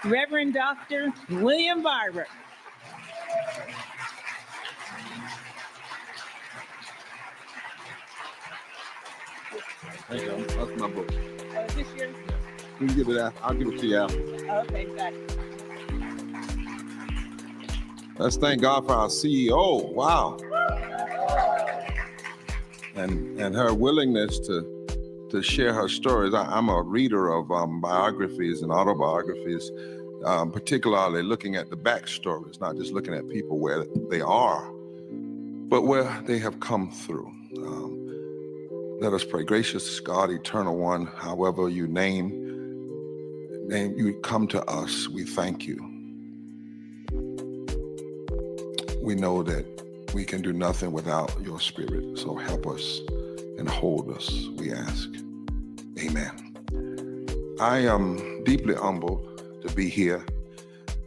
Reverend Dr. William Barber. Thank you. That's my book. Oh, is this yours? You can give it after. I'll give it to you after. Okay, got it. Let's thank God for our CEO. Wow. And her willingness to share her stories. I'm a reader of biographies and autobiographies, particularly looking at the backstories, not just looking at people where they are, but where they have come through. Let us pray. Gracious God, eternal one, however you name you come to us, we thank you. We know that we can do nothing without your spirit, so help us and hold us, we ask. Amen. I am deeply humbled to be here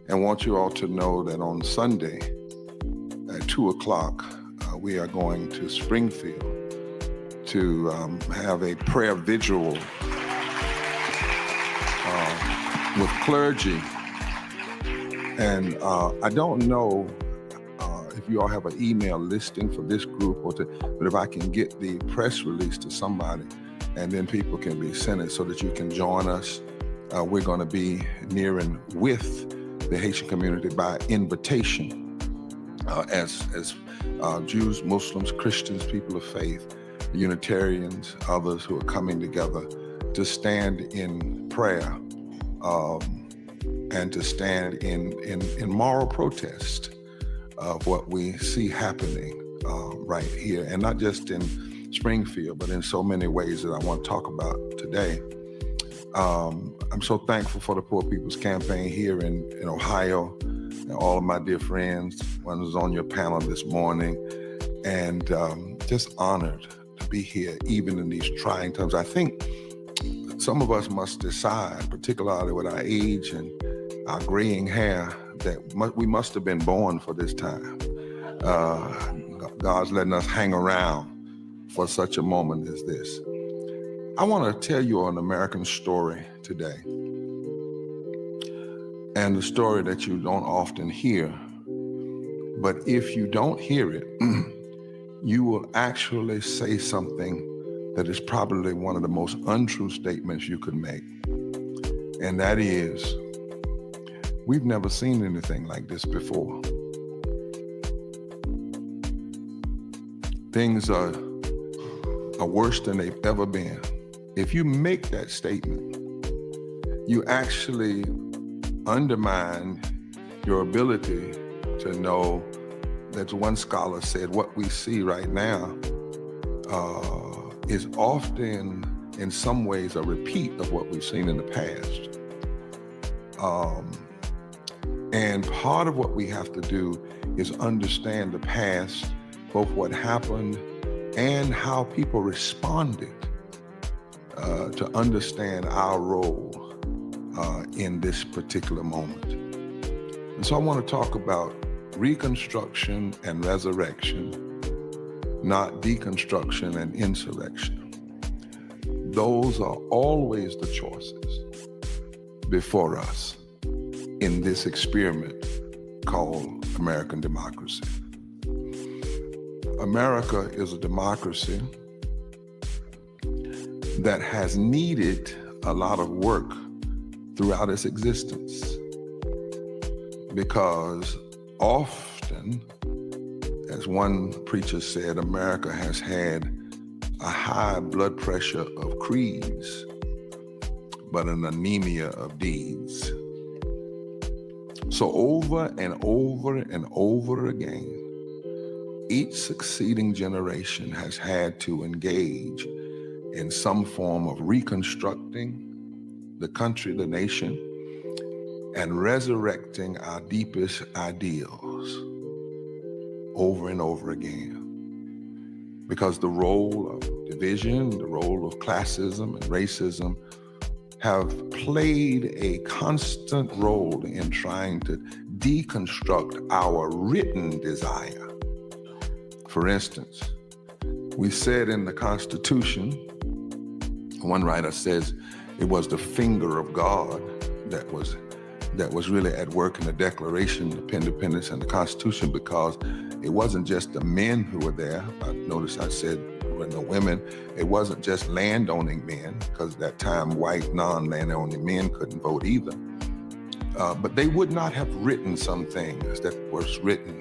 and want you all to know that on Sunday at 2:00, we are going to Springfield to have a prayer vigil with clergy. And I don't know if you all have an email listing for this group, but if I can get the press release to somebody, and then people can be sent it so that you can join us. We're going to be near and with the Haitian community by invitation, as Jews, Muslims, Christians, people of faith, Unitarians, others who are coming together to stand in prayer and to stand in moral protest of what we see happening right here, and not just in Springfield, but in so many ways that I want to talk about today. I'm so thankful for the Poor People's Campaign here in Ohio, and all of my dear friends, one was on your panel this morning, and just honored to be here, even in these trying times. I think some of us must decide, particularly with our age and our graying hair, that we must have been born for this time. God's letting us hang around for such a moment as this. I want to tell you an American story today, and the story that you don't often hear, but if you don't hear it, you will actually say something that is probably one of the most untrue statements you could make, and that is, we've never seen anything like this before. Things are worse than they've ever been. If you make that statement, you actually undermine your ability to know, that one scholar said, what we see right now is often, in some ways, a repeat of what we've seen in the past. And part of what we have to do is understand the past, both what happened and how people responded, to understand our role in this particular moment. And so I want to talk about reconstruction and resurrection, not deconstruction and insurrection. Those are always the choices before us in this experiment called American democracy. America is a democracy that has needed a lot of work throughout its existence, because often, as one preacher said, America has had a high blood pressure of creeds, but an anemia of deeds. So over and over and over again, each succeeding generation has had to engage in some form of reconstructing the country, the nation, and resurrecting our deepest ideals over and over again. Because the role of division, the role of classism and racism have played a constant role in trying to deconstruct our written desire. For instance, we said in the Constitution, one writer says it was the finger of God that was that was really at work in the Declaration of Independence and the Constitution, because it wasn't just the men who were there. I noticed I said there were no women. It wasn't just landowning men, because at that time white non-landowning men couldn't vote either. But they would not have written some things that was written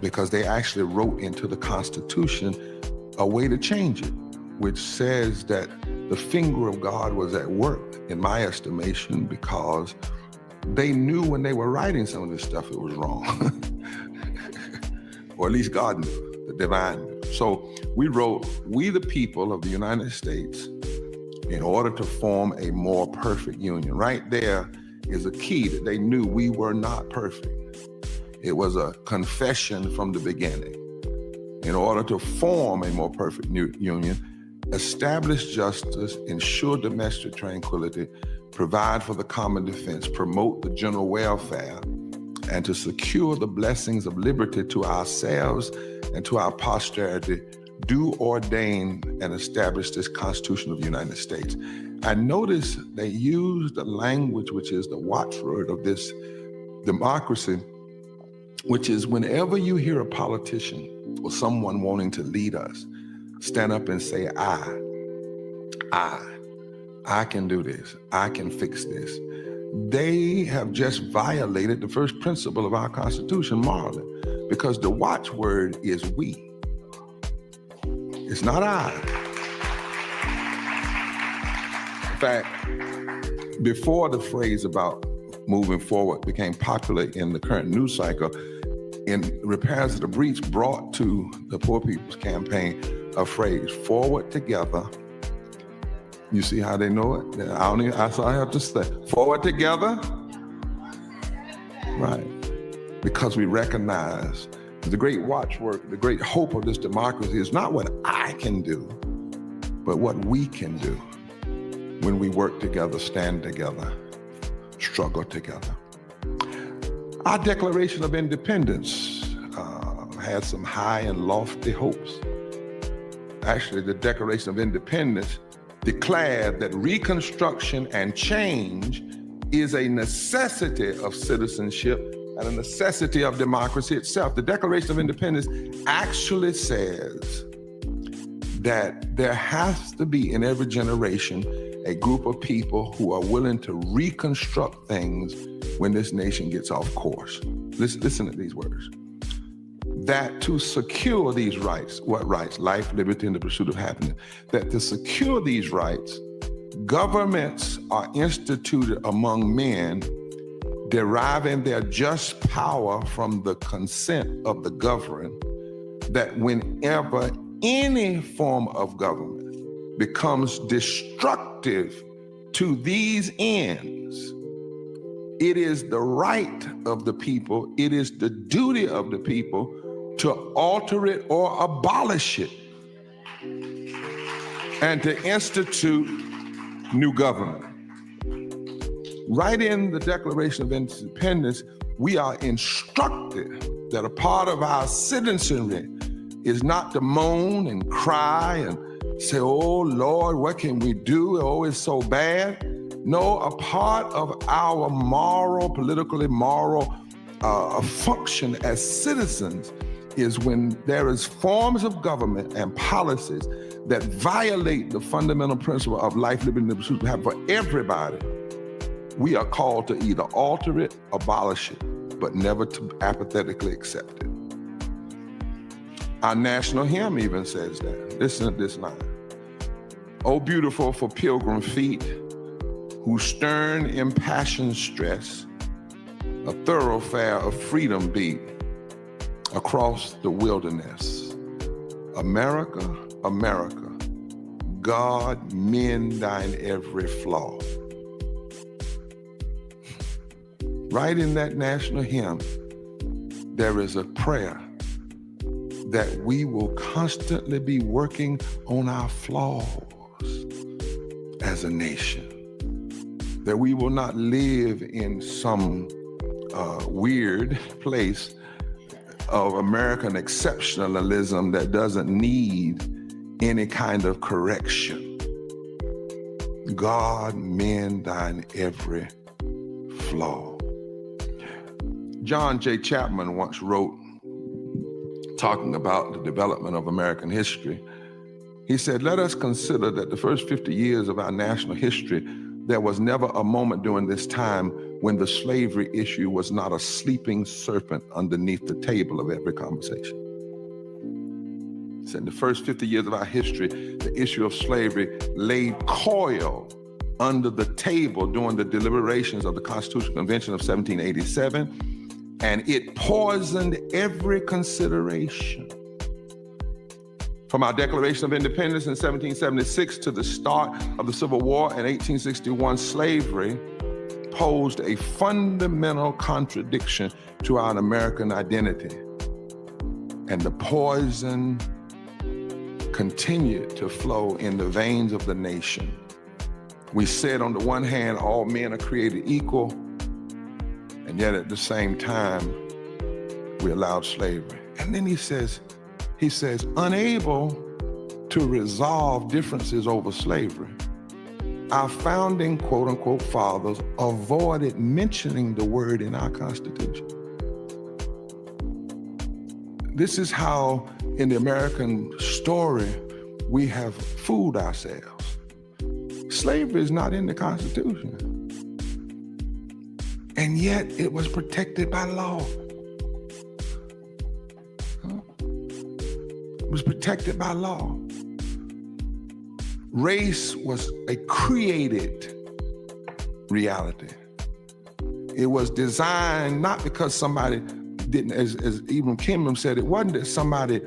because they actually wrote into the Constitution a way to change it, which says that the finger of God was at work, in my estimation, because they knew when they were writing some of this stuff it was wrong. Or at least God knew, the divine knew. So we wrote, "We the people of the United States, in order to form a more perfect union." Right there is a key that they knew we were not perfect. It was a confession from the beginning. In order to form a more perfect union, establish justice, ensure domestic tranquility, provide for the common defense, promote the general welfare, and to secure the blessings of liberty to ourselves and to our posterity, do ordain and establish this Constitution of the United States. I notice they use the language which is the watchword of this democracy, which is whenever you hear a politician or someone wanting to lead us stand up and say, I can do this, I can fix this, they have just violated the first principle of our Constitution morally, because the watchword is we. It's not I. In fact, before the phrase about moving forward became popular in the current news cycle, in Repairs of the Breach brought to the Poor People's Campaign a phrase, "Forward together." You see how they know it? That's all I have to say. Forward together. Right. Because we recognize the great watchword, the great hope of this democracy is not what I can do, but what we can do when we work together, stand together, struggle together. Our Declaration of Independence had some high and lofty hopes. Actually, the Declaration of Independence declared that reconstruction and change is a necessity of citizenship and a necessity of democracy itself. The Declaration of Independence actually says that there has to be in every generation a group of people who are willing to reconstruct things when this nation gets off course. Listen to these words. That to secure these rights, what rights? Life, liberty, and the pursuit of happiness. That to secure these rights, governments are instituted among men, deriving their just power from the consent of the governed, that whenever any form of government becomes destructive to these ends, it is the right of the people, it is the duty of the people to alter it or abolish it and to institute new government. Right in the Declaration of Independence, we are instructed that a part of our citizenry is not to moan and cry and say, "Oh Lord, what can we do? Oh, it's so bad." No, a part of our politically moral function as citizens is when there is forms of government and policies that violate the fundamental principle of life, liberty, and the pursuit of happiness for everybody. We are called to either alter it, abolish it, but never to apathetically accept it. Our national hymn even says that. Listen to this line. "Oh, beautiful for pilgrim feet, whose stern, impassioned stress a thoroughfare of freedom beat across the wilderness. America, America, God mend thine every flaw." Right in that national hymn, there is a prayer that we will constantly be working on our flaws as a nation, that we will not live in some weird place of American exceptionalism that doesn't need any kind of correction. God mend thine every law. John J. Chapman once wrote, talking about the development of American history, he said, "Let us consider that the first 50 years of our national history, there was never a moment during this time when the slavery issue was not a sleeping serpent underneath the table of every conversation." He said, in the first 50 years of our history, the issue of slavery laid coil under the table during the deliberations of the Constitutional Convention of 1787, and it poisoned every consideration. From our Declaration of Independence in 1776 to the start of the Civil War in 1861, slavery posed a fundamental contradiction to our American identity. And the poison continued to flow in the veins of the nation. We said on the one hand, all men are created equal, and yet at the same time, we allowed slavery. And then he says, unable to resolve differences over slavery, our founding quote unquote fathers avoided mentioning the word in our Constitution. This is how in the American story we have fooled ourselves. Slavery is not in the Constitution, and yet it was protected by law. It was protected by law. Race was a created reality. It was designed not because somebody didn't, as Ibram Kenan said, it wasn't that somebody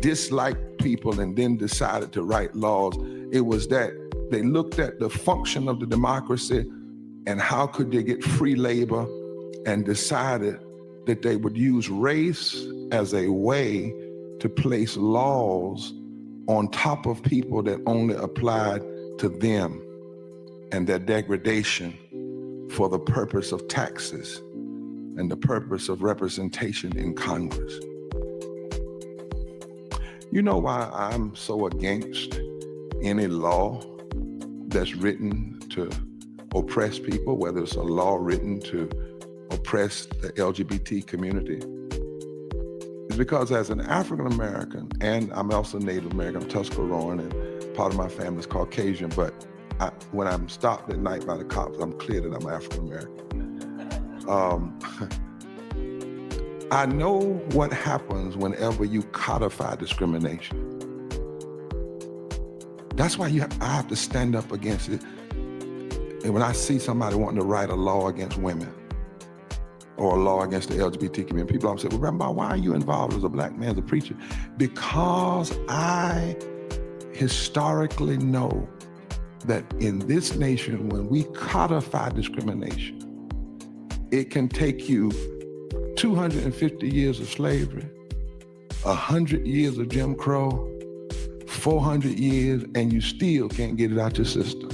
disliked people and then decided to write laws. It was that they looked at the function of the democracy and how could they get free labor, and decided that they would use race as a way to place laws on top of people that only applied to them and their degradation for the purpose of taxes and the purpose of representation in Congress. You know why I'm so against any law that's written to oppress people, whether it's a law written to oppress the LGBT community? It's because as an African American, and I'm also Native American, I'm Tuscaroran, and part of my family is Caucasian, but when I'm stopped at night by the cops, I'm clear that I'm African American. I know what happens whenever you codify discrimination. That's why I have to stand up against it. And when I see somebody wanting to write a law against women or a law against the LGBT community, people always say, well, Rabbi, why are you involved as a black man, as a preacher? Because I historically know that in this nation, when we codify discrimination, it can take you 250 years of slavery, 100 years of Jim Crow, 400 years, and you still can't get it out your system.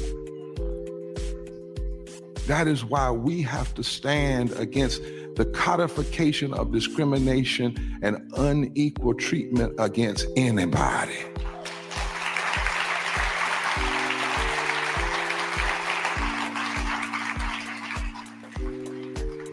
That is why we have to stand against the codification of discrimination and unequal treatment against anybody.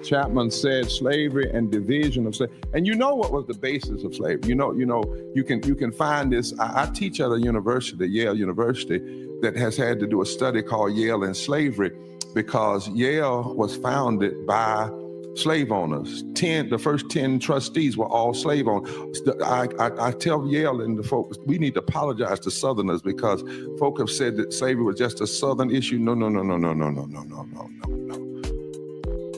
Chapman said slavery and division of slavery. And you know what was the basis of slavery? You can find this. I teach at a university, Yale University, that has had to do a study called Yale and Slavery, because Yale was founded by slave owners. The first 10 trustees were all slave owners. I tell Yale and the folks, we need to apologize to Southerners, because folk have said that slavery was just a Southern issue. No.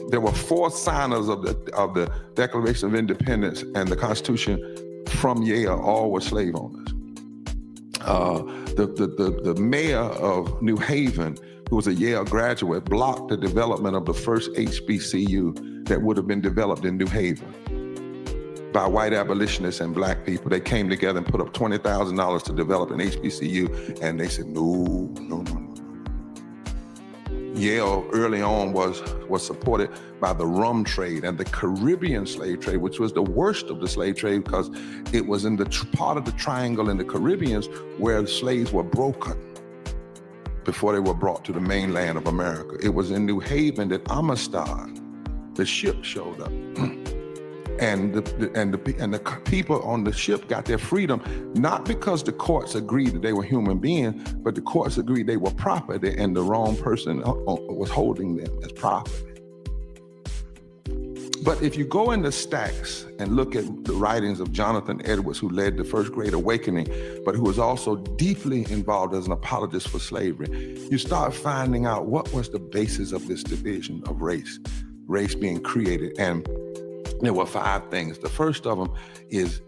There were 4 signers of the Declaration of Independence and the Constitution from Yale, all were slave owners. The mayor of New Haven, who was a Yale graduate, blocked the development of the first HBCU that would have been developed in New Haven by white abolitionists and black people. They came together and put up $20,000 to develop an HBCU, and they said, no. Yale early on was supported by the rum trade and the Caribbean slave trade, which was the worst of the slave trade, because it was in the part of the triangle in the Caribbeans where the slaves were broken. before they were brought to the mainland of America. It was in New Haven that Amistad, the ship, showed up. And the people on the ship got their freedom, not because the courts agreed that they were human beings, but the courts agreed they were property and the wrong person was holding them as property. But if you go into Stacks and look at the writings of Jonathan Edwards, who led the First Great Awakening, but who was also deeply involved as an apologist for slavery, you start finding out what was the basis of this division of race being created. And there were 5 things. The first of them is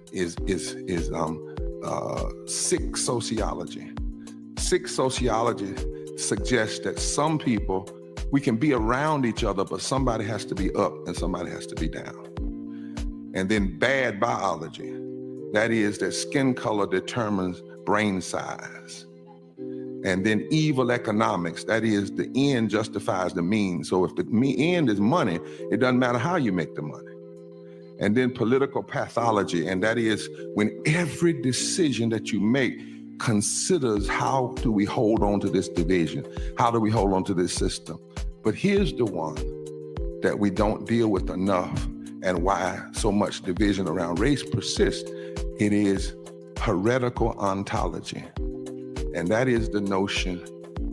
sick sociology. Sick sociology suggests that some people, we can be around each other, but somebody has to be up and somebody has to be down. And then bad biology, that is that skin color determines brain size. And then evil economics, that is the end justifies the means. So if the end is money, it doesn't matter how you make the money. And then political pathology, and that is when every decision that you make considers how do we hold on to this division? How do we hold on to this system? But here's the one that we don't deal with enough, and why so much division around race persists. It is heretical ontology. And that is the notion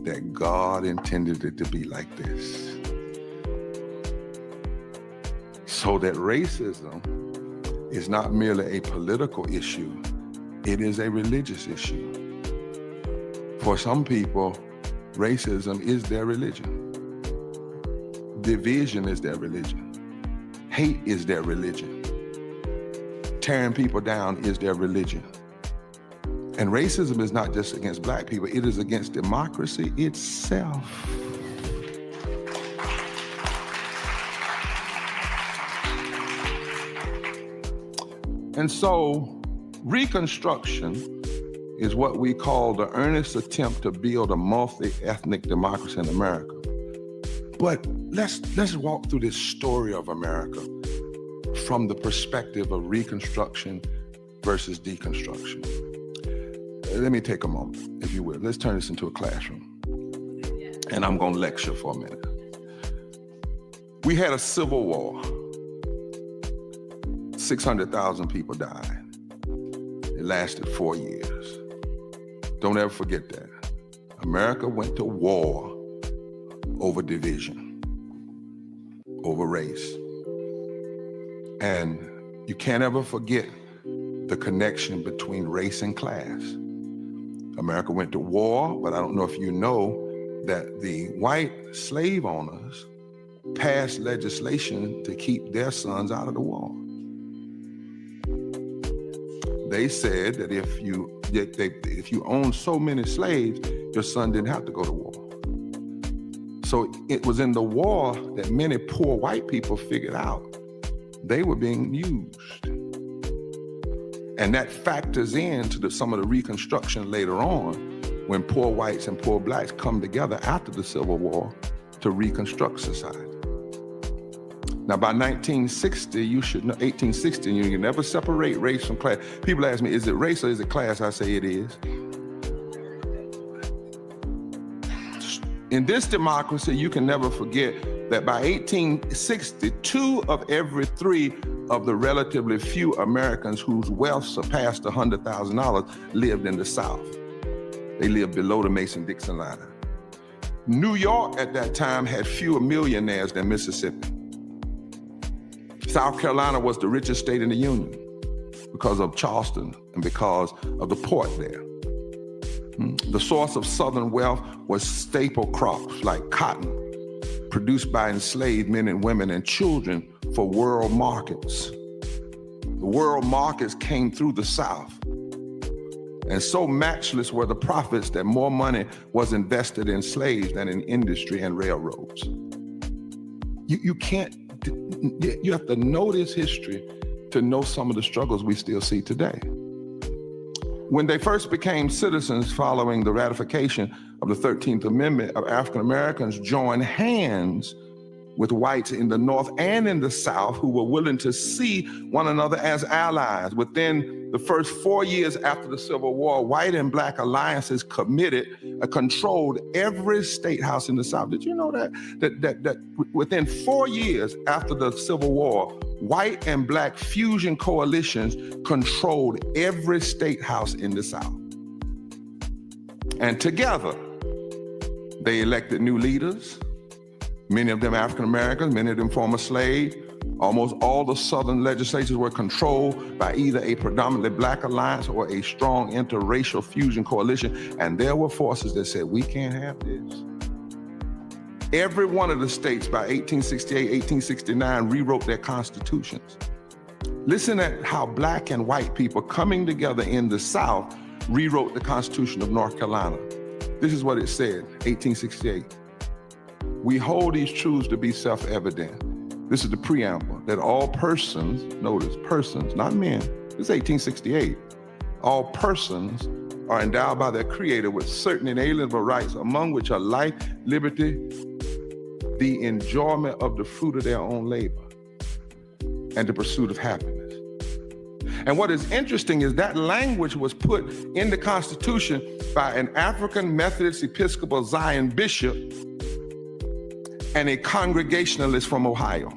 that God intended it to be like this. So that racism is not merely a political issue, it is a religious issue. For some people, racism is their religion. Division is their religion. Hate is their religion. Tearing people down is their religion. And racism is not just against Black people, it is against democracy itself. And so Reconstruction is what we call the earnest attempt to build a multi-ethnic democracy in America. But let's walk through this story of America from the perspective of Reconstruction versus deconstruction. Let me take a moment, if you will. Let's turn this into a classroom. And I'm gonna lecture for a minute. We had a civil war. 600,000 people died. It lasted 4 years. Don't ever forget that. America went to war over division, over race. And you can't ever forget the connection between race and class. America went to war, but I don't know if you know that the white slave owners passed legislation to keep their sons out of the war. They said that if you owned so many slaves, your son didn't have to go to war. So it was in the war that many poor white people figured out they were being used. And that factors into some of the Reconstruction later on, when poor whites and poor Blacks come together after the Civil War to reconstruct society. Now, by 1960, you should know, 1860, you can never separate race from class. People ask me, is it race or is it class? I say it is. In this democracy, you can never forget that by 1860, 2 of every 3 of the relatively few Americans whose wealth surpassed $100,000 lived in the South. They lived below the Mason-Dixon line. New York at that time had fewer millionaires than Mississippi. South Carolina was the richest state in the Union because of Charleston and because of the port there. The source of Southern wealth was staple crops like cotton, produced by enslaved men and women and children for world markets. The world markets came through the South. And so matchless were the profits that more money was invested in slaves than in industry and railroads. You have to know this history to know some of the struggles we still see today. When they first became citizens following the ratification of the 13th Amendment, African Americans joined hands with whites in the North and in the South who were willing to see one another as allies. Within the first 4 years after the Civil War, white and black alliances controlled every state house in the South. Did you know that within 4 years after the Civil War, white and black fusion coalitions controlled every state house in the South? And together, they elected new leaders, many of them African Americans, many of them former slaves. Almost all the Southern legislatures were controlled by either a predominantly black alliance or a strong interracial fusion coalition. And there were forces that said, we can't have this. Every one of the states by 1868, 1869 rewrote their constitutions. Listen at how black and white people coming together in the South rewrote the Constitution of North Carolina. This is what it said, 1868. We hold these truths to be self-evident. This is the preamble, that all persons, notice persons, not men, this is 1868. All persons are endowed by their Creator with certain inalienable rights, among which are life, liberty, the enjoyment of the fruit of their own labor, and the pursuit of happiness. And what is interesting is that language was put in the Constitution by an African Methodist Episcopal Zion bishop and a Congregationalist from Ohio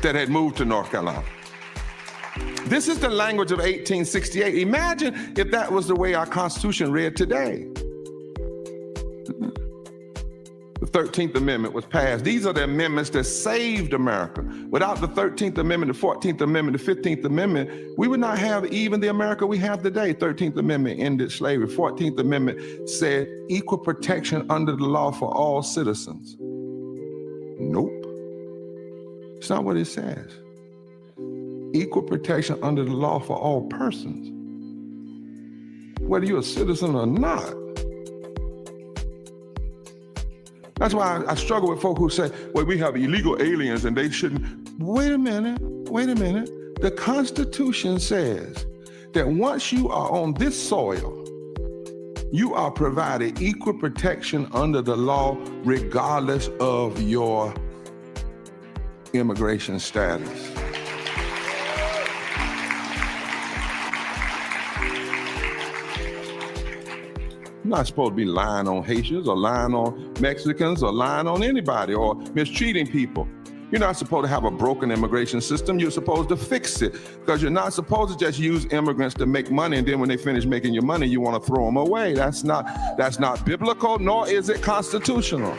that had moved to North Carolina. This is the language of 1868. Imagine if that was the way our Constitution read today. The 13th Amendment was passed. These are the amendments that saved America. Without the 13th Amendment, the 14th Amendment, the 15th Amendment, we would not have even the America we have today. 13th Amendment ended slavery. 14th Amendment said equal protection under the law for all citizens. Nope. It's not what it says. Equal protection under the law for all persons, whether you're a citizen or not. That's why I struggle with folk who say, well, we have illegal aliens and they shouldn't. Wait a minute. The Constitution says that once you are on this soil, you are provided equal protection under the law regardless of your immigration status. You're not supposed to be lying on Haitians or lying on Mexicans or lying on anybody or mistreating people. You're not supposed to have a broken immigration system. You're supposed to fix it, because you're not supposed to just use immigrants to make money, and then when they finish making your money, you want to throw them away. That's not biblical, nor is it constitutional.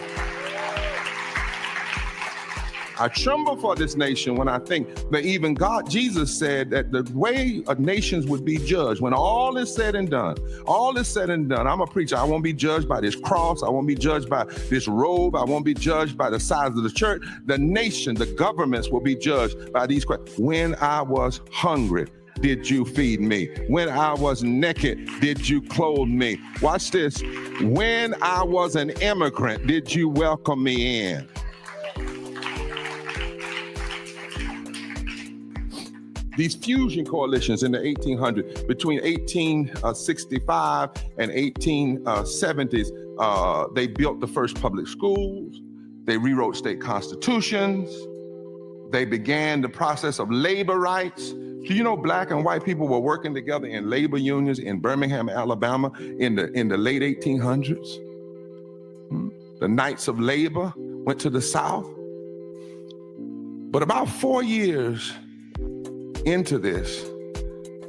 I tremble for this nation when I think that even God, Jesus said that the way nations would be judged, when all is said and done, I'm a preacher. I won't be judged by this cross. I won't be judged by this robe. I won't be judged by the size of the church. The nation, the governments will be judged by these questions. When I was hungry, did you feed me? When I was naked, did you clothe me? Watch this. When I was an immigrant, did you welcome me in? These fusion coalitions in the 1800s, between 1865 and 1870s, they built the first public schools, they rewrote state constitutions, they began the process of labor rights. Do you know black and white people were working together in labor unions in Birmingham, Alabama in the late 1800s? The Knights of Labor went to the South. But about 4 years into this,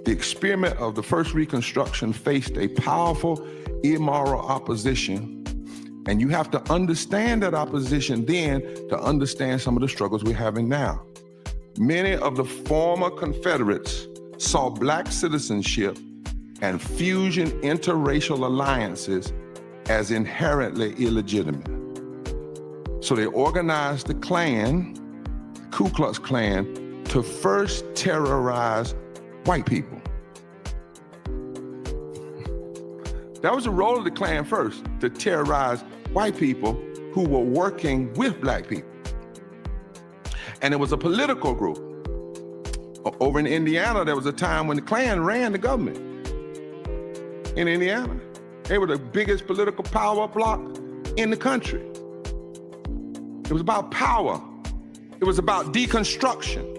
the experiment of the first Reconstruction faced a powerful, immoral opposition. And you have to understand that opposition then to understand some of the struggles we're having now. Many of the former Confederates saw black citizenship and fusion interracial alliances as inherently illegitimate. So they organized the Klan, Ku Klux Klan, to first terrorize white people. That was the role of the Klan first, to terrorize white people who were working with black people. And it was a political group. Over in Indiana, there was a time when the Klan ran the government. In Indiana, they were the biggest political power block in the country. It was about power. It was about deconstruction.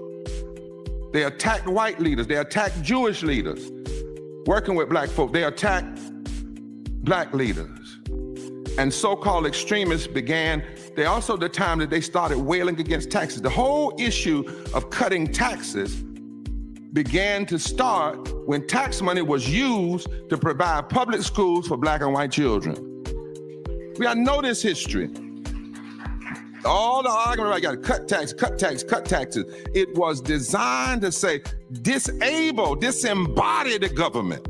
They attacked white leaders. They attacked Jewish leaders. Working with black folk, they attacked black leaders. And so-called extremists began, they also the time that they started wailing against taxes. The whole issue of cutting taxes began to start when tax money was used to provide public schools for black and white children. We gotta know this history. All the argument about got to cut taxes, cut taxes, cut taxes. It was designed to say, disembody the government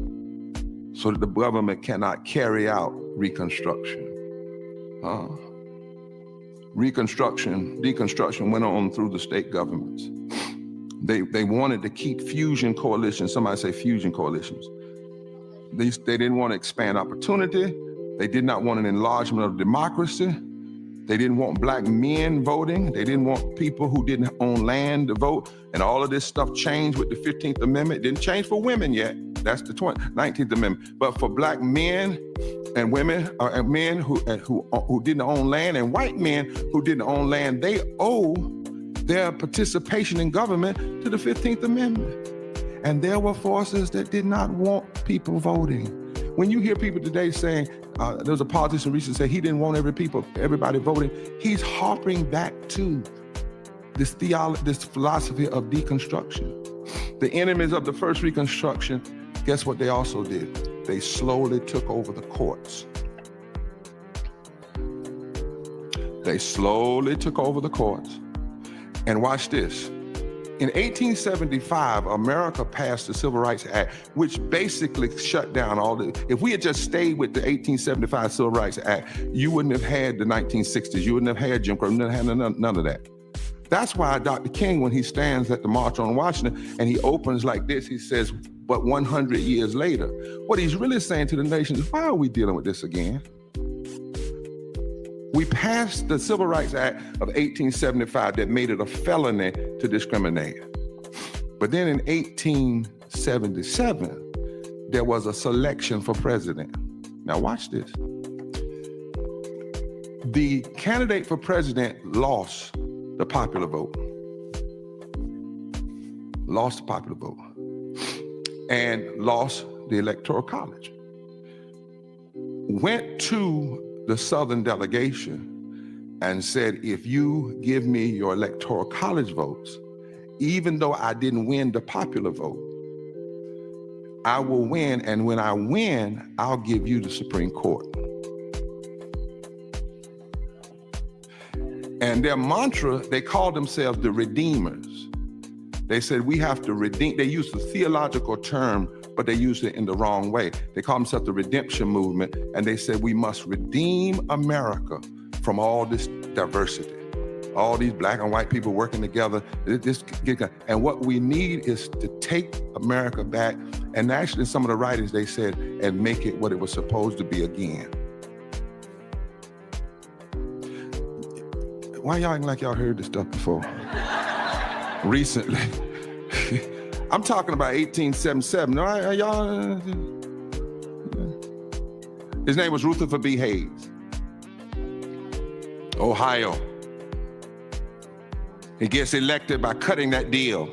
so that the government cannot carry out Reconstruction. Deconstruction went on through the state governments. They wanted to keep fusion coalitions. Somebody say fusion coalitions. They didn't want to expand opportunity. They did not want an enlargement of democracy. They didn't want black men voting. They didn't want people who didn't own land to vote. And all of this stuff changed with the 15th Amendment. It didn't change for women yet. That's the 19th Amendment. But for black men and women, and men who didn't own land, and white men who didn't own land, they owe their participation in government to the 15th Amendment. And there were forces that did not want people voting. When you hear people today saying, there was a politician recently said he didn't want everybody voting, he's harping back to this philosophy of deconstruction. The enemies of the first Reconstruction, guess what they also did? They slowly took over the courts. They slowly took over the courts. And watch this. In 1875, America passed the Civil Rights Act, which basically shut down all the, if we had just stayed with the 1875 Civil Rights Act, you wouldn't have had the 1960s, you wouldn't have had Jim Crow, you wouldn't have had none of that. That's why Dr. King, when he stands at the March on Washington and he opens like this, he says, but 100 years later. What he's really saying to the nation is, why are we dealing with this again? We passed the Civil Rights Act of 1875 that made it a felony to discriminate. But then in 1877, there was a selection for president. Now watch this. The candidate for president lost the popular vote. Lost the popular vote. And lost the Electoral College. Went to the Southern delegation and said, if you give me your Electoral College votes, even though I didn't win the popular vote, I will win, and when I win, I'll give you the Supreme Court. And their mantra, they called themselves the Redeemers. They said, we have to redeem. They used a theological term, but they used it in the wrong way. They called themselves the Redemption Movement, and they said, we must redeem America from all this diversity. All these black and white people working together. And what we need is to take America back, and actually some of the writers, they said, and make it what it was supposed to be again. Why y'all acting like y'all heard this stuff before? Recently. I'm talking about 1877. Y'all, his name was Rutherford B. Hayes, Ohio. He gets elected by cutting that deal.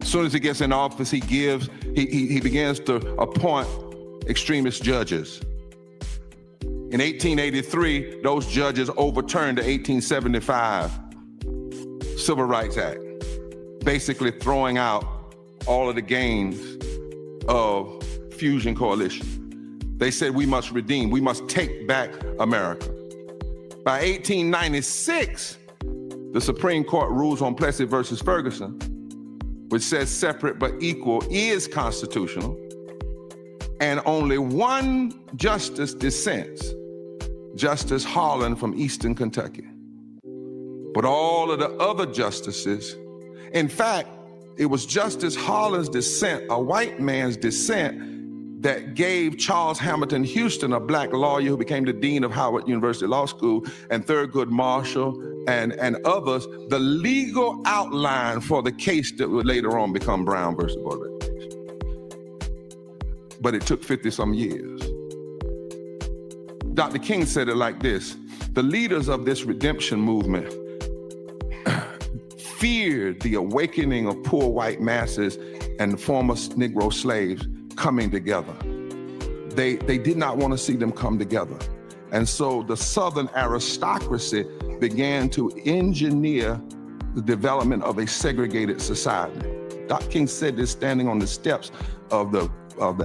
As soon as he gets in office, he begins to appoint extremist judges. In 1883, those judges overturned the 1875 Civil Rights Act, basically throwing out all of the gains of fusion coalition. They said we must redeem, we must take back America. By 1896, the Supreme Court rules on Plessy versus Ferguson, which says separate but equal is constitutional, and only one justice dissents, Justice Harlan from Eastern Kentucky. But all of the other justices, in fact, it was Justice Harlan's dissent, a white man's dissent, that gave Charles Hamilton Houston, a black lawyer who became the dean of Howard University Law School, and Thurgood Marshall and others, the legal outline for the case that would later on become Brown versus Board of Education. But it took 50-some years. Dr. King said it like this: the leaders of this redemption movement feared the awakening of poor white masses and former Negro slaves coming together. They did not want to see them come together. And so the Southern aristocracy began to engineer the development of a segregated society. Dr. King said this standing on the steps of the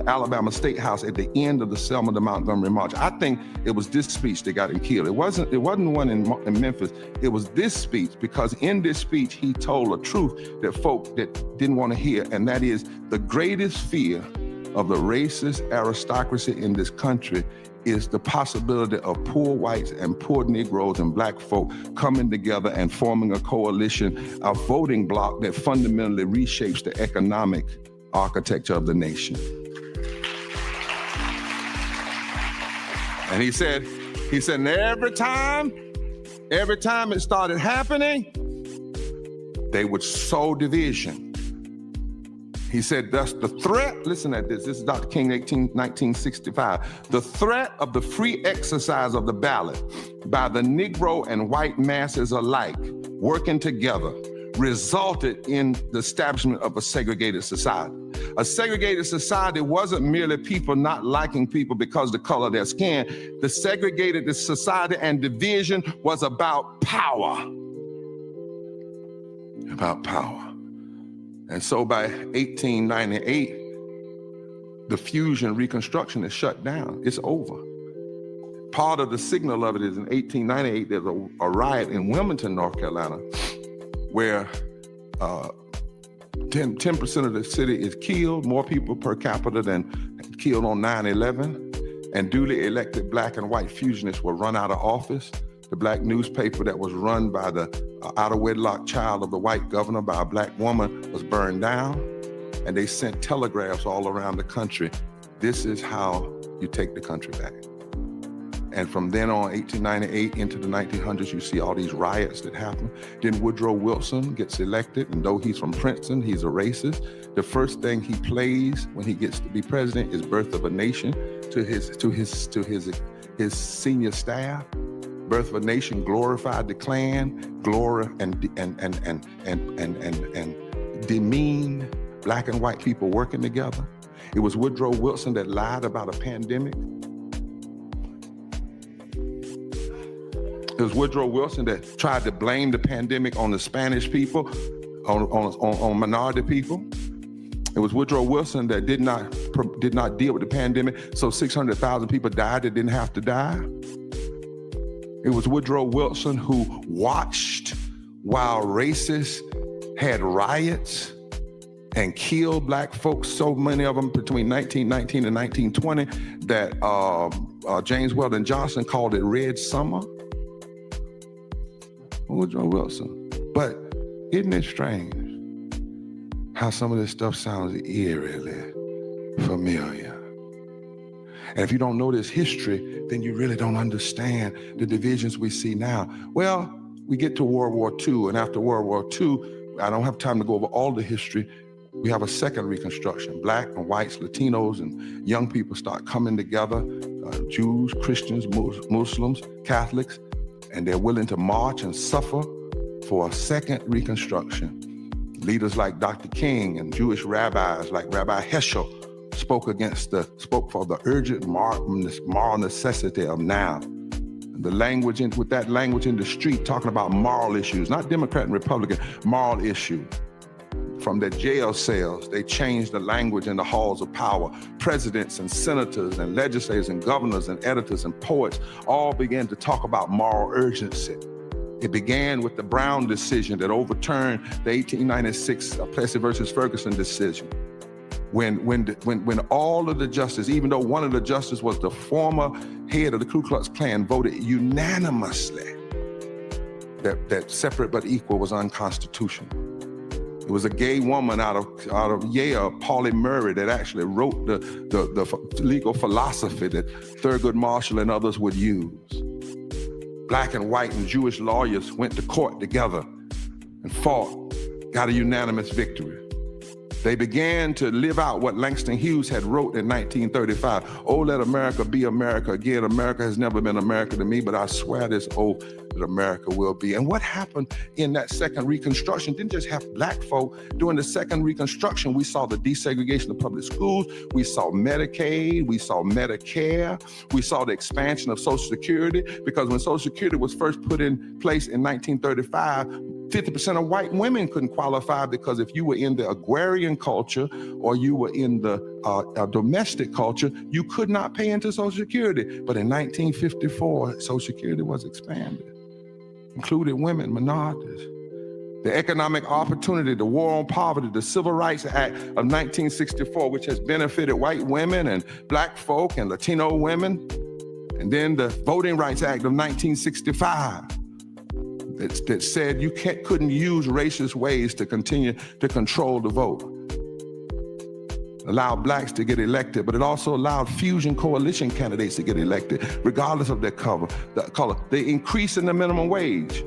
Alabama State House at the end of the Selma to Montgomery March. I think it was this speech that got him killed. It wasn't one in Memphis. It was this speech, because in this speech, he told a truth that folk that didn't want to hear, and that is the greatest fear of the racist aristocracy in this country is the possibility of poor whites and poor Negroes and black folk coming together and forming a coalition, a voting bloc that fundamentally reshapes the economic architecture of the nation. And he said, and every time it started happening, they would sow division. He said, thus the threat, listen at this is Dr. King, 1965, the threat of the free exercise of the ballot by the Negro and white masses alike working together resulted in the establishment of a segregated society. A segregated society wasn't merely people not liking people because of the color of their skin. The segregated society and division was about power. About power. And so by 1898, the fusion reconstruction is shut down. It's over. Part of the signal of it is in 1898, there's a riot in Wilmington, North Carolina, where 10% of the city is killed, more people per capita than killed on 9/11, and duly elected black and white fusionists were run out of office. The black newspaper that was run by the out-of-wedlock child of the white governor by a black woman was burned down, and they sent telegraphs all around the country. This is how you take the country back. And from then on, 1898 into the 1900s, you see all these riots that happen. Then Woodrow Wilson gets elected, and though he's from Princeton, he's a racist. The first thing he plays when he gets to be president is Birth of a Nation to his senior staff. Birth of a Nation glorified the Klan, and demeaned black and white people working together. It was Woodrow Wilson that lied about a pandemic. It was Woodrow Wilson that tried to blame the pandemic on the Spanish people, on minority people. It was Woodrow Wilson that did not deal with the pandemic, so 600,000 people died that didn't have to die. It was Woodrow Wilson who watched while racists had riots and killed black folks, so many of them between 1919 and 1920, that James Weldon Johnson called it Red Summer. Woodrow Wilson. But isn't it strange how some of this stuff sounds eerily familiar? And if you don't know this history, then you really don't understand the divisions we see now. Well, we get to World War II, and after World War II, I don't have time to go over all the history. We have a second Reconstruction. Black and whites, Latinos, and young people start coming together, Jews, Christians, Muslims, Catholics, and they're willing to march and suffer for a second Reconstruction. Leaders like Dr. King and Jewish rabbis like Rabbi Heschel spoke for the urgent moral necessity of now. The language with that language in the street, talking about moral issues, not Democrat and Republican, moral issue. From their jail cells, they changed the language in the halls of power. Presidents and senators and legislators and governors and editors and poets all began to talk about moral urgency. It began with the Brown decision that overturned the 1896 Plessy versus Ferguson decision. When all of the justices, even though one of the justices was the former head of the Ku Klux Klan, voted unanimously that separate but equal was unconstitutional. It was a gay woman out of Yale, Pauli Murray, that actually wrote the legal philosophy that Thurgood Marshall and others would use. Black and white and Jewish lawyers went to court together and fought, got a unanimous victory. They began to live out what Langston Hughes had wrote in 1935. Oh, let America be America again. America has never been America to me, but I swear this oath that America will be. And what happened in that second Reconstruction didn't just have black folk. During the second Reconstruction, we saw the desegregation of public schools. We saw Medicaid. We saw Medicare. We saw the expansion of Social Security, because when Social Security was first put in place in 1935, 50% of white women couldn't qualify, because if you were in the agrarian culture or you were in the domestic culture, you could not pay into Social Security. But in 1954, Social Security was expanded, included women, minorities. The economic opportunity, the war on poverty, the Civil Rights Act of 1964, which has benefited white women and black folk and Latino women. And then the Voting Rights Act of 1965. That said you couldn't use racist ways to continue to control the vote. Allowed blacks to get elected, but it also allowed fusion coalition candidates to get elected, regardless of their color. The increase in the minimum wage.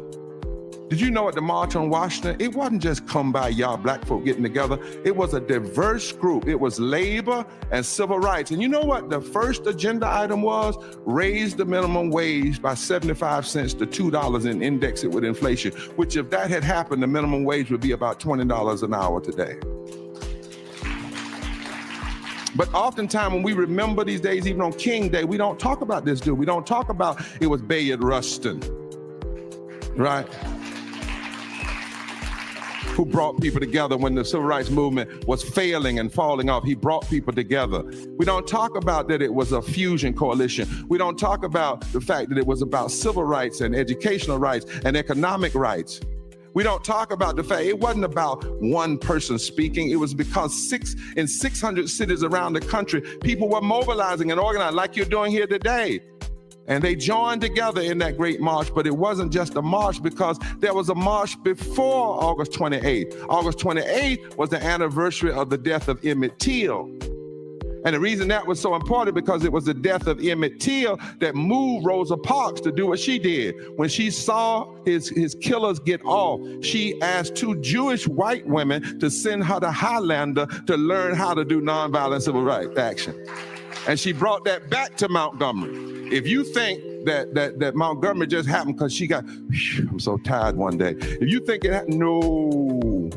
Did you know at the March on Washington, it wasn't just come by y'all black folk getting together. It was a diverse group. It was labor and civil rights. And you know what the first agenda item was? Raise the minimum wage by 75 cents to $2 and index it with inflation, which if that had happened, the minimum wage would be about $20 an hour today. But oftentimes when we remember these days, even on King Day, we don't talk about this dude. We don't talk about it was Bayard Rustin, right? Who brought people together when the civil rights movement was failing and falling off. He brought people together. We don't talk about that it was a fusion coalition. We don't talk about the fact that it was about civil rights and educational rights and economic rights. We don't talk about the fact it wasn't about one person speaking. It was because in 600 cities around the country, people were mobilizing and organizing like you're doing here today. And they joined together in that great march, but it wasn't just a march, because there was a march before August 28th. August 28th was the anniversary of the death of Emmett Till. And the reason that was so important, because it was the death of Emmett Till that moved Rosa Parks to do what she did. When she saw his killers get off, she asked 2 Jewish white women to send her to Highlander to learn how to do nonviolent civil rights action. And she brought that back to Montgomery. If you think that Montgomery just happened because she got, I'm so tired one day. If you think it happened, no.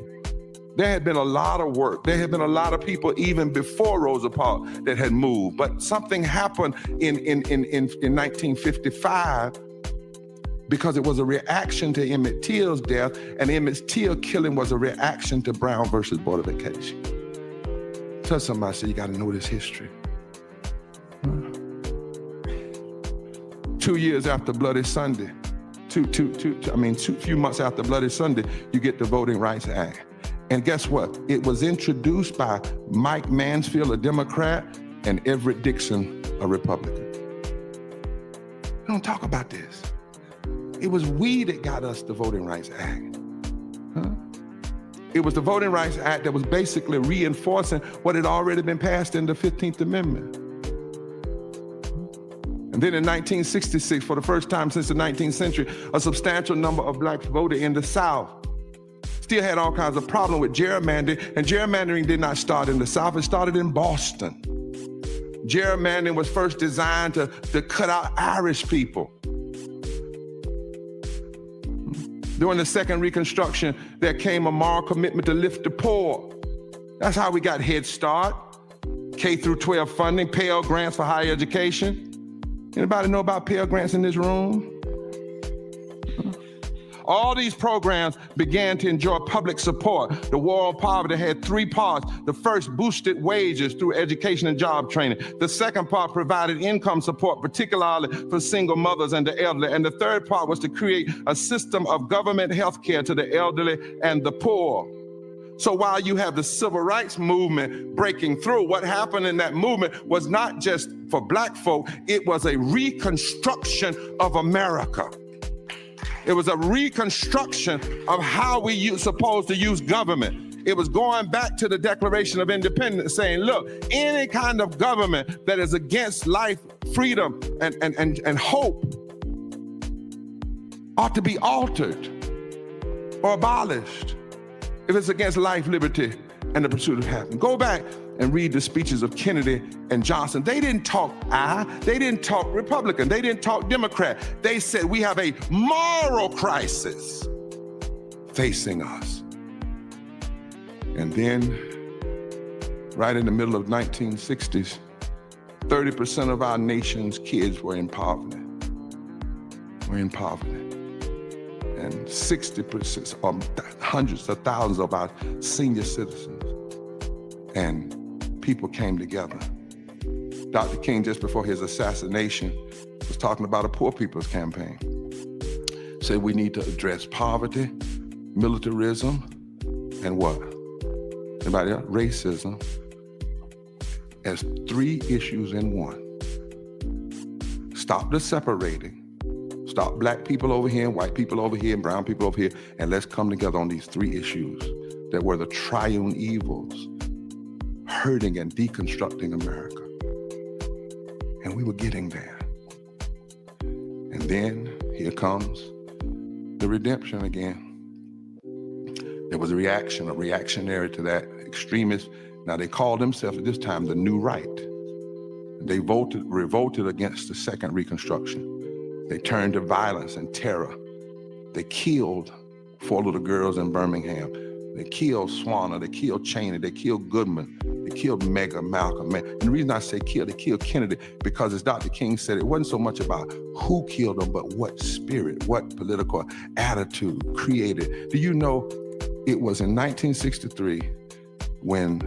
There had been a lot of work. There had been a lot of people even before Rosa Parks that had moved. But something happened in 1955 because it was a reaction to Emmett Till's death, and Emmett Till killing was a reaction to Brown versus Board of Education. Tell somebody, say, you got to know this history. 2 years after Bloody Sunday, few months after Bloody Sunday, you get the Voting Rights Act. And guess what? It was introduced by Mike Mansfield, a Democrat, and Everett Dixon, a Republican. We don't talk about this. It was we that got us the Voting Rights Act. It was the Voting Rights Act that was basically reinforcing what had already been passed in the 15th Amendment. And then in 1966, for the first time since the 19th century, a substantial number of blacks voted in the South. Still had all kinds of problems with gerrymandering, and gerrymandering did not start in the South, it started in Boston. Gerrymandering was first designed to cut out Irish people. During the second Reconstruction, there came a moral commitment to lift the poor. That's how we got Head Start, K through 12 funding, Pell Grants for higher education. Anybody know about Pell Grants in this room? All these programs began to enjoy public support. The war on poverty had 3 parts. The first boosted wages through education and job training. The second part provided income support, particularly for single mothers and the elderly. And the third part was to create a system of government health care to the elderly and the poor. So while you have the civil rights movement breaking through, what happened in that movement was not just for black folk, it was a reconstruction of America. It was a reconstruction of how we supposed to use government. It was going back to the Declaration of Independence saying, look, any kind of government that is against life, freedom, and hope ought to be altered or abolished. If it's against life, liberty, and the pursuit of happiness. Go back and read the speeches of Kennedy and Johnson. They didn't talk they didn't talk Republican, they didn't talk Democrat. They said we have a moral crisis facing us. And then, right in the middle of 1960s, 30% of our nation's kids were in poverty. And 60%, or hundreds of thousands of our senior citizens. And people came together. Dr. King, just before his assassination, was talking about a poor people's campaign. Said we need to address poverty, militarism, and what? Anybody else? Racism, as 3 issues in one. Stop the separating. Stop black people over here and white people over here and brown people over here, and let's come together on these 3 issues that were the triune evils, hurting and deconstructing America. And we were getting there. And then here comes the redemption again. There was a reactionary to that, extremist. Now they called themselves at this time the New Right. They revolted against the Second Reconstruction. They turned to violence and terror. They killed 4 little girls in Birmingham. They killed Swanner, they killed Cheney, they killed Goodman, they killed Malcolm. And the reason I say kill, they killed Kennedy, because as Dr. King said, it wasn't so much about who killed them, but what spirit, what political attitude created. Do you know it was in 1963 when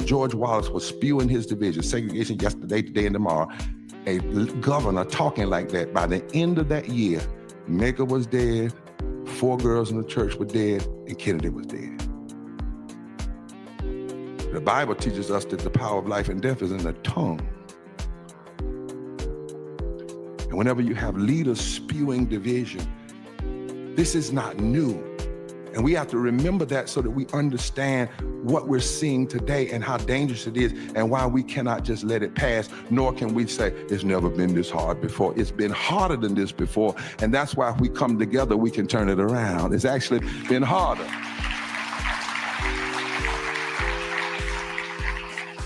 George Wallace was spewing his division, segregation yesterday, today, and tomorrow, a governor talking like that. By the end of that year, Medgar was dead, 4 girls in the church were dead, and Kennedy was dead. The Bible teaches us that the power of life and death is in the tongue. And whenever you have leaders spewing division, this is not new. And we have to remember that so that we understand what we're seeing today and how dangerous it is and why we cannot just let it pass, nor can we say, it's never been this hard before. It's been harder than this before. And that's why if we come together, we can turn it around. It's actually been harder.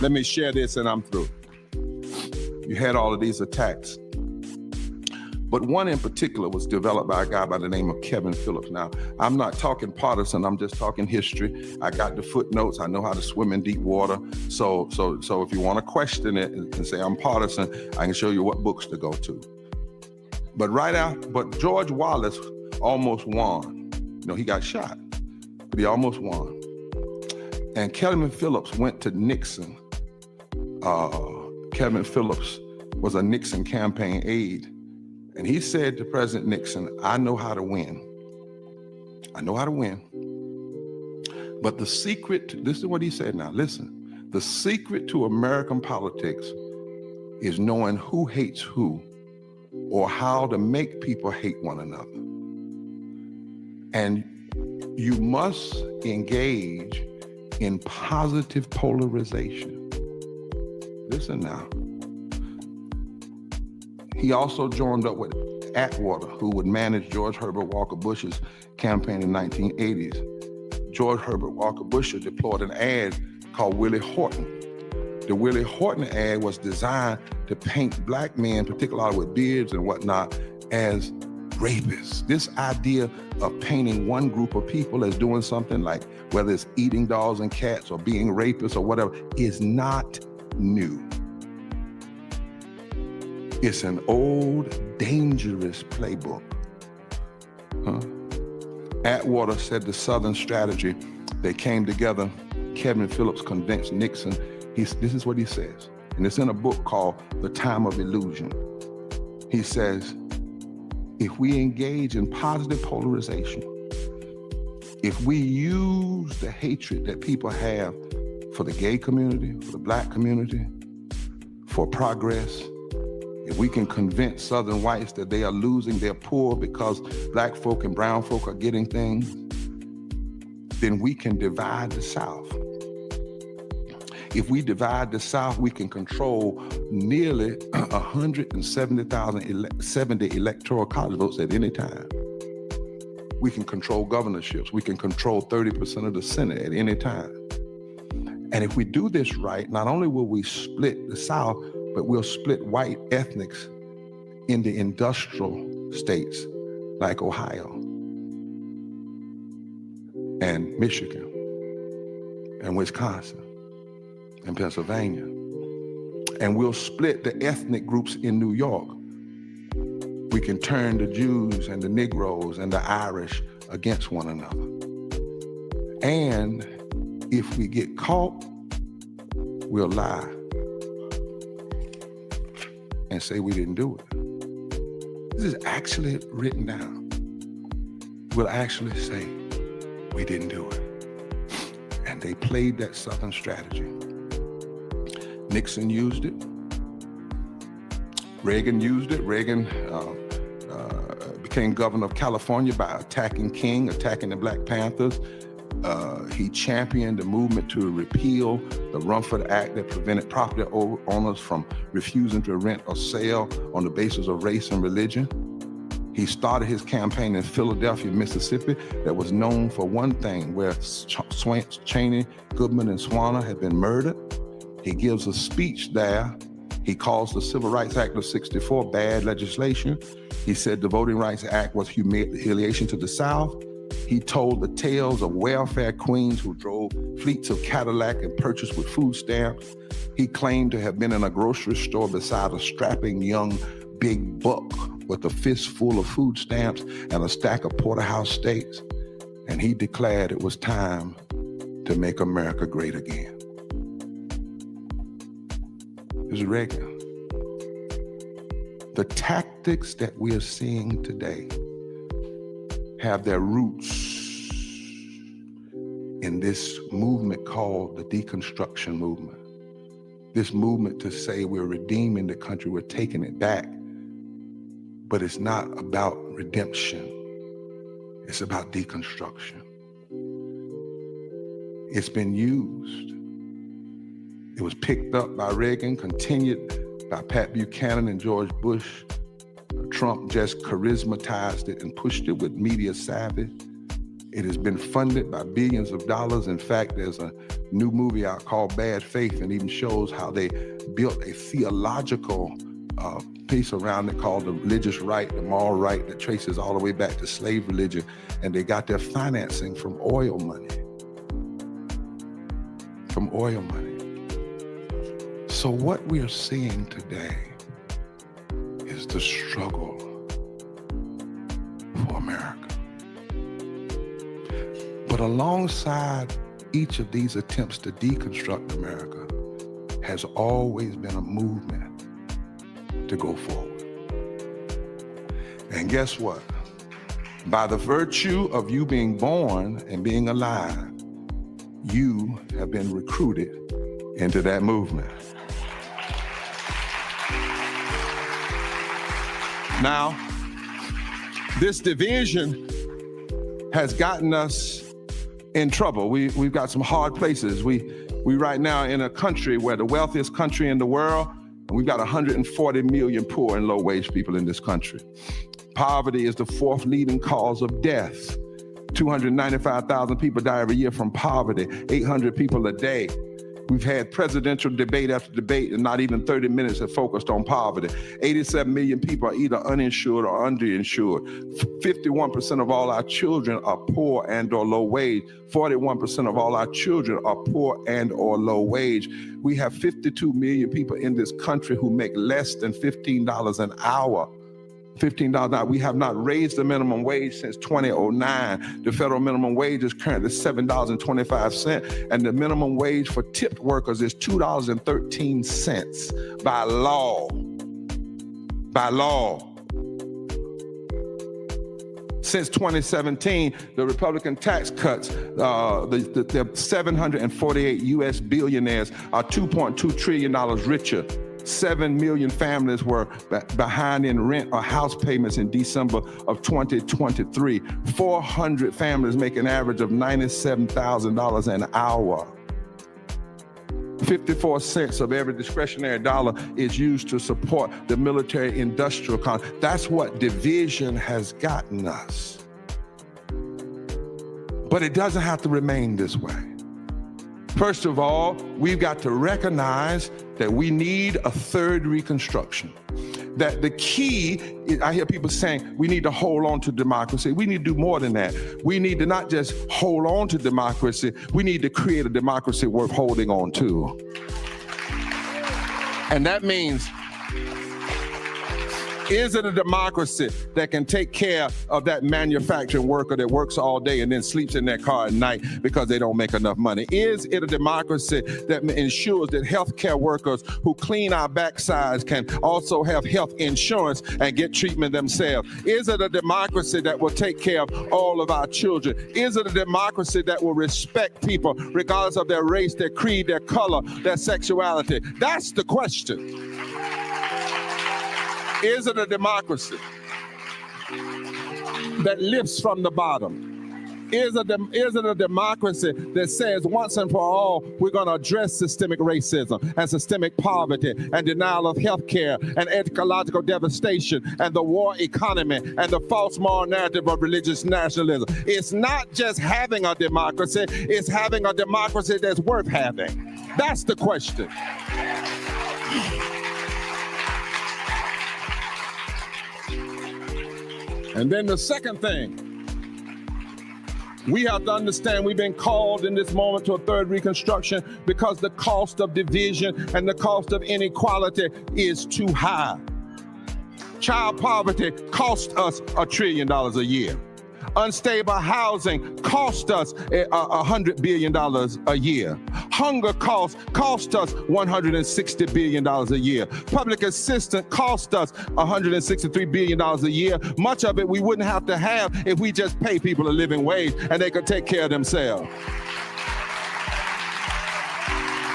Let me share this and I'm through. You had all of these attacks. But one in particular was developed by a guy by the name of Kevin Phillips. Now, I'm not talking partisan, I'm just talking history. I got the footnotes, I know how to swim in deep water. So if you want to question it and say I'm partisan, I can show you what books to go to. But George Wallace almost won. You know, he got shot, but he almost won. And Kevin Phillips went to Nixon. Kevin Phillips was a Nixon campaign aide. And he said to President Nixon, I know how to win. I know how to win. But the secret, this is what he said now, listen. The secret to American politics is knowing who hates who or how to make people hate one another. And you must engage in positive polarization. Listen now. He also joined up with Atwater, who would manage George Herbert Walker Bush's campaign in the 1980s. George Herbert Walker Bush deployed an ad called Willie Horton. The Willie Horton ad was designed to paint black men, particularly with beards and whatnot, as rapists. This idea of painting one group of people as doing something like, whether it's eating dogs and cats or being rapists or whatever, is not new. It's an old, dangerous playbook. Atwater said the Southern strategy, they came together. Kevin Phillips convinced Nixon. This is what he says, and it's in a book called The Time of Illusion. He says, if we engage in positive polarization, if we use the hatred that people have for the gay community, for the black community, for progress, if we can convince Southern whites that they are losing, they're poor because black folk and brown folk are getting things, then we can divide the South. If we divide the South, we can control nearly 170,070 electoral college votes at any time. We can control governorships. We can control 30% of the Senate at any time. And if we do this right, not only will we split the South, but we'll split white ethnics into industrial states like Ohio and Michigan and Wisconsin and Pennsylvania. And we'll split the ethnic groups in New York. We can turn the Jews and the Negroes and the Irish against one another. And if we get caught, we'll lie and say we didn't do it. This is actually written down. We'll actually say we didn't do it. And they played that Southern strategy. Nixon used it. Reagan used it. Reagan became governor of California by attacking King, attacking the Black Panthers. He championed the movement to repeal the Rumford Act that prevented property owners from refusing to rent or sell on the basis of race and religion. He started his campaign in Philadelphia, Mississippi, that was known for one thing, where Cheney, Goodman, and Swanner had been murdered. He gives a speech there. He calls the Civil Rights Act of '64 bad legislation. He said the Voting Rights Act was humiliation to the South. He told the tales of welfare queens who drove fleets of Cadillac and purchased with food stamps. He claimed to have been in a grocery store beside a strapping young big buck with a fistful of food stamps and a stack of porterhouse steaks. And he declared it was time to make America great again. It was Reagan. The tactics that we are seeing today have their roots in this movement called the deconstruction movement. This movement to say we're redeeming the country, we're taking it back. But it's not about redemption. It's about deconstruction. It's been used. It was picked up by Reagan, continued by Pat Buchanan and George Bush. Trump just charismatized it and pushed it with media savvy. It has been funded by billions of dollars. In fact, there's a new movie out called Bad Faith, and even shows how they built a theological piece around it called the religious right, the moral right, that traces all the way back to slave religion. And they got their financing from oil money. From oil money. So what we are seeing today is the struggle for America. But alongside each of these attempts to deconstruct America has always been a movement to go forward. And guess what? By the virtue of you being born and being alive, you have been recruited into that movement. Now, this division has gotten us in trouble. We've got some hard places. We right now in a country where the wealthiest country in the world, and we've got 140 million poor and low-wage people in this country. Poverty is the fourth leading cause of death. 295,000 people die every year from poverty, 800 people a day. We've had presidential debate after debate, and not even 30 minutes have focused on poverty. 87 million people are either uninsured or underinsured. 51% of all our children are poor and or low wage. 41% of all our children are poor and or low wage. We have 52 million people in this country who make less than $15 an hour. $15 an hour. We have not raised the minimum wage since 2009. The federal minimum wage is currently $7.25, and the minimum wage for tipped workers is $2.13 by law. By law. Since 2017, the Republican tax cuts, the 748 U.S. billionaires are $2.2 trillion richer. 7 million families were behind in rent or house payments in December of 2023. 400 families make an average of $97,000 an hour. 54 cents of every discretionary dollar is used to support the military industrial complex. That's what division has gotten us. But it doesn't have to remain this way. First of all, we've got to recognize that we need a third Reconstruction. That the key, I hear people saying, we need to hold on to democracy. We need to do more than that. We need to not just hold on to democracy, we need to create a democracy worth holding on to. And that means, is it a democracy that can take care of that manufacturing worker that works all day and then sleeps in their car at night because they don't make enough money? Is it a democracy that ensures that healthcare workers who clean our backsides can also have health insurance and get treatment themselves? Is it a democracy that will take care of all of our children? Is it a democracy that will respect people regardless of their race, their creed, their color, their sexuality? That's the question. Is it a democracy that lifts from the bottom? Is it a democracy that says once and for all, we're going to address systemic racism and systemic poverty and denial of health care and ecological devastation and the war economy and the false moral narrative of religious nationalism? It's not just having a democracy, it's having a democracy that's worth having. That's the question. And then the second thing, we have to understand we've been called in this moment to a third Reconstruction because the cost of division and the cost of inequality is too high. Child poverty costs us $1 trillion a year. Unstable housing costs us $100 billion a year. Hunger costs us $160 billion a year. Public assistance costs us $163 billion a year. Much of it we wouldn't have to have if we just pay people a living wage and they could take care of themselves.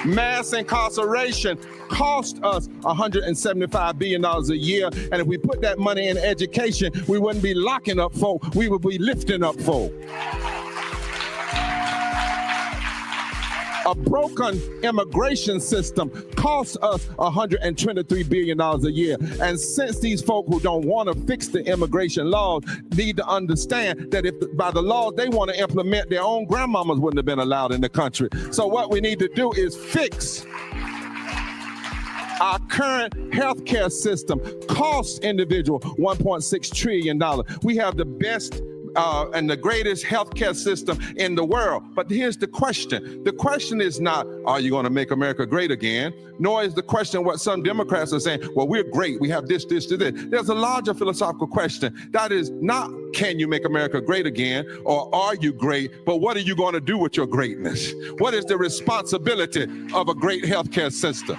Mass incarceration cost us $175 billion a year. And if we put that money in education, we wouldn't be locking up folk, we would be lifting up folk. A broken immigration system costs us $123 billion a year. And since these folk who don't want to fix the immigration laws need to understand that if by the laws they want to implement, their own grandmamas wouldn't have been allowed in the country. So what we need to do is fix our current healthcare system. Costs individual $1.6 trillion. We have the best and the greatest healthcare system in the world. But here's the question. The question is not, are you going to make America great again? Nor is the question what some Democrats are saying, well, we're great. We have this. There's a larger philosophical question. That is not, can you make America great again? Or are you great? But what are you going to do with your greatness? What is the responsibility of a great healthcare system?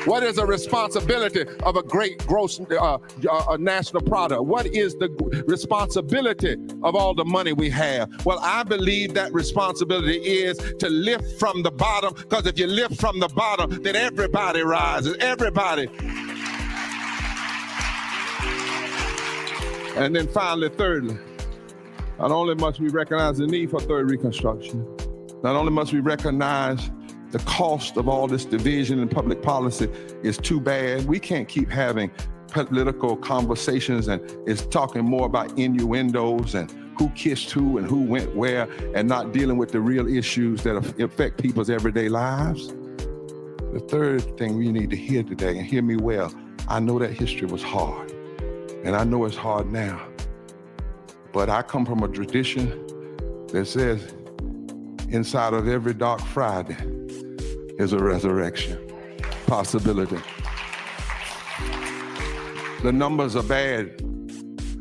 What is the responsibility of a great gross national product? What is the responsibility of all the money we have? Well, I believe that responsibility is to lift from the bottom, because if you lift from the bottom, then everybody rises, everybody. And then finally, thirdly, not only must we recognize the need for third Reconstruction, not only must we recognize the cost of all this division in public policy is too bad. We can't keep having political conversations and it's talking more about innuendos and who kissed who and who went where and not dealing with the real issues that affect people's everyday lives. The third thing we need to hear today, and hear me well, I know that history was hard and I know it's hard now, but I come from a tradition that says inside of every dark Friday is a resurrection possibility. The numbers are bad,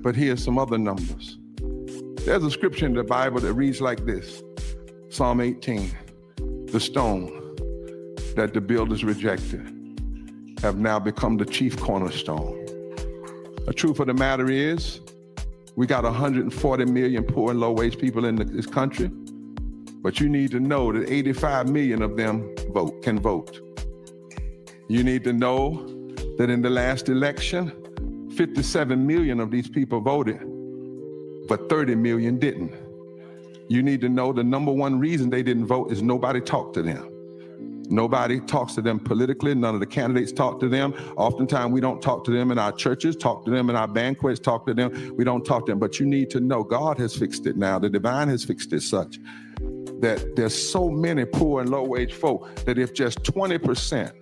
but here's some other numbers. There's a scripture in the Bible that reads like this, Psalm 18, the stone that the builders rejected have now become the chief cornerstone. The truth of the matter is, we got 140 million poor and low-wage people in this country, but you need to know that 85 million of them can vote. You need to know that in the last election, 57 million of these people voted, but 30 million didn't. You need to know the number one reason they didn't vote is nobody talked to them. Nobody talks to them politically. None of the candidates talk to them. Oftentimes we don't talk to them in our churches, talk to them in our banquets, talk to them. We don't talk to them, but you need to know God has fixed it now. The divine has fixed it such that there's so many poor and low-wage folk that if just 20%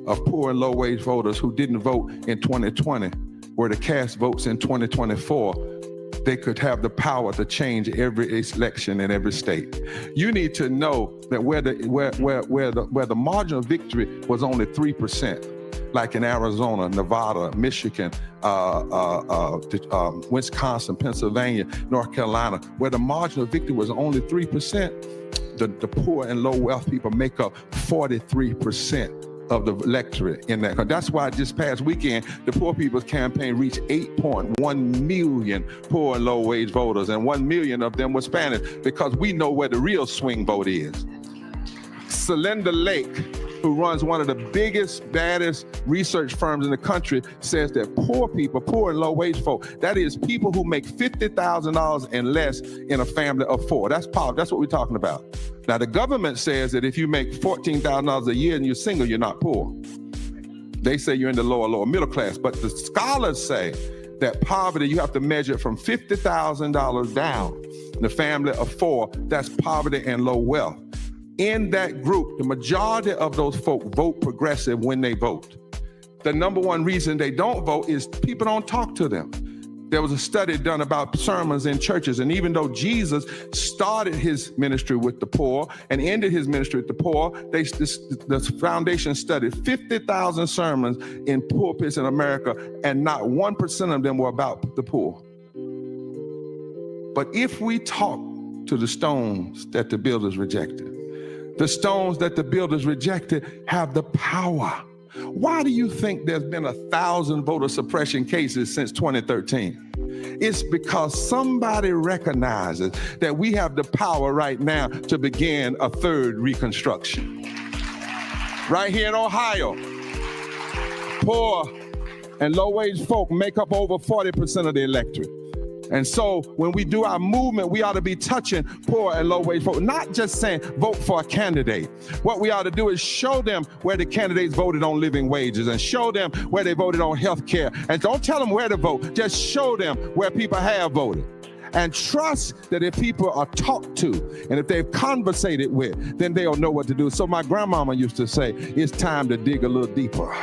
of poor and low-wage voters who didn't vote in 2020 were to cast votes in 2024, they could have the power to change every election in every state. You need to know that where the margin of victory was only 3%, like in Arizona, Nevada, Michigan, Wisconsin, Pennsylvania, North Carolina, where the margin of victory was only 3%, the poor and low wealth people make up 43% of the electorate in that country. That's why this past weekend, the Poor People's Campaign reached 8.1 million poor and low-wage voters, and 1 million of them were Spanish, because we know where the real swing vote is. Celinda Lake, who runs one of the biggest, baddest research firms in the country, says that poor people, poor and low-wage folk, that is people who make $50,000 and less in a family of four. That's poverty. That's what we're talking about. Now, the government says that if you make $14,000 a year and you're single, you're not poor. They say you're in the lower middle class. But the scholars say that poverty, you have to measure it from $50,000 down. The family of four, that's poverty and low wealth. In that group, the majority of those folk vote progressive when they vote. The number one reason they don't vote is people don't talk to them. There was a study done about sermons in churches, and even though Jesus started his ministry with the poor and ended his ministry with the poor, the foundation studied 50,000 sermons in pulpits in America, and not 1% of them were about the poor. But if we talk to the stones that the builders rejected, the stones that the builders rejected have the power. Why do you think there's been 1,000 voter suppression cases since 2013? It's because somebody recognizes that we have the power right now to begin a third Reconstruction. Right here in Ohio, poor and low-wage folk make up over 40% of the electorate. And so when we do our movement, we ought to be touching poor and low-wage folk, not just saying vote for a candidate. What we ought to do is show them where the candidates voted on living wages, and show them where they voted on health care. And don't tell them where to vote, just show them where people have voted. And trust that if people are talked to and if they've conversated with, then they'll know what to do. So my grandmama used to say, it's time to dig a little deeper.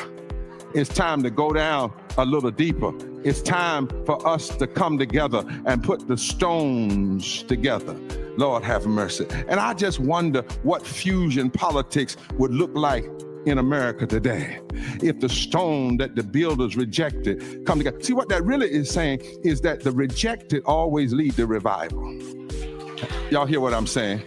It's time to go down a little deeper. It's time for us to come together and put the stones together. Lord have mercy. And I just wonder what fusion politics would look like in America today if the stone that the builders rejected come together. See, what that really is saying is that the rejected always lead the revival. Y'all hear what I'm saying?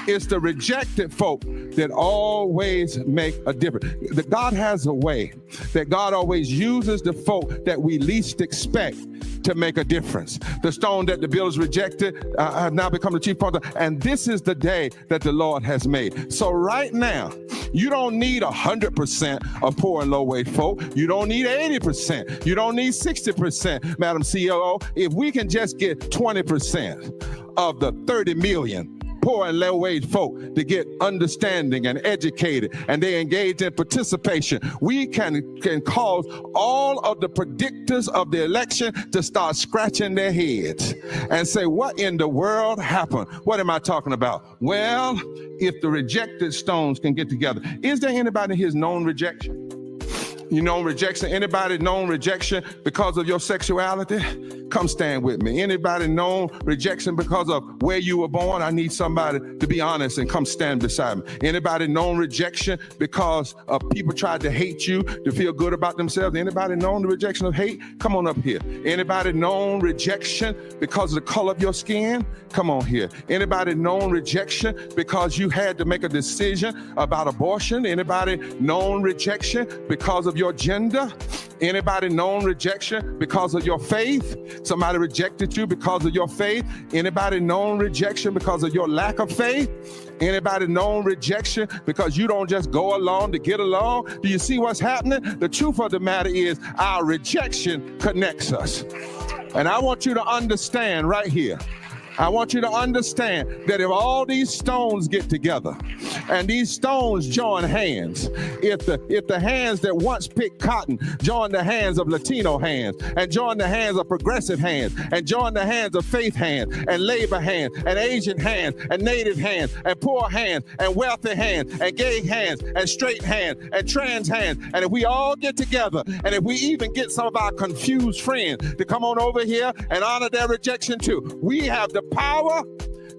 It's the rejected folk that always make a difference. That God has a way that God always uses the folk that we least expect to make a difference. The stone that the builders rejected have now become the chief cornerstone, and this is the day that the Lord has made. So right now, you don't need 100% of poor and low-wage folk. You don't need 80%. You don't need 60%, Madam COO. If we can just get 20% of the 30 million poor and low-wage folk to get understanding and educated, and they engage in participation, we can cause all of the predictors of the election to start scratching their heads and say, what in the world happened? What am I talking about? Well, if the rejected stones can get together. Is there anybody here's known rejection? You know rejection? Anybody known rejection because of your sexuality? Come stand with me. Anybody known rejection because of where you were born? I need somebody to be honest and come stand beside me. Anybody known rejection because people tried to hate you to feel good about themselves? Anybody known the rejection of hate? Come on up here. Anybody known rejection because of the color of your skin? Come on here. Anybody known rejection because you had to make a decision about abortion? Anybody known rejection because of your gender? Anybody known rejection because of your faith? Somebody rejected you because of your faith? Anybody known rejection because of your lack of faith? Anybody known rejection because you don't just go along to get along? Do you see what's happening? The truth of the matter is our rejection connects us. And I want you to understand right here I want you to understand that if all these stones get together and these stones join hands, if the hands that once picked cotton join the hands of Latino hands and join the hands of progressive hands and join the hands of faith hands and labor hands and Asian hands and native hands and poor hands and wealthy hands and gay hands and straight hands and trans hands, and if we all get together and if we even get some of our confused friends to come on over here and honor their rejection too, we have the power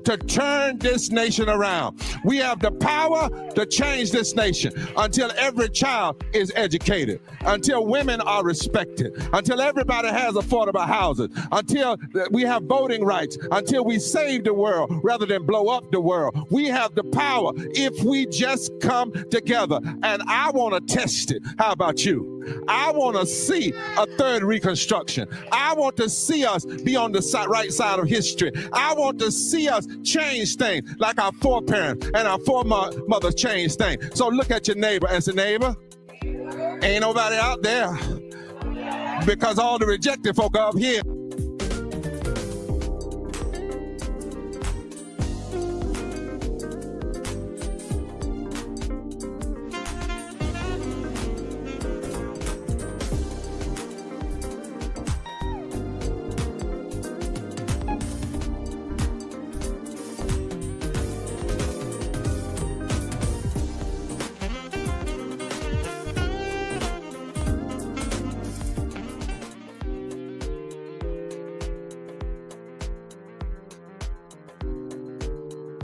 to turn this nation around. We have the power to change this nation until every child is educated, until women are respected, until everybody has affordable housing, until we have voting rights, until we save the world rather than blow up the world. We have the power if we just come together, and I want to test it. How about you? I want to see a third Reconstruction. I want to see us be on the right side of history. I want to see us change things like our foreparents and our foremothers changed things. So look at your neighbor and say, neighbor, ain't nobody out there, because all the rejected folk are up here.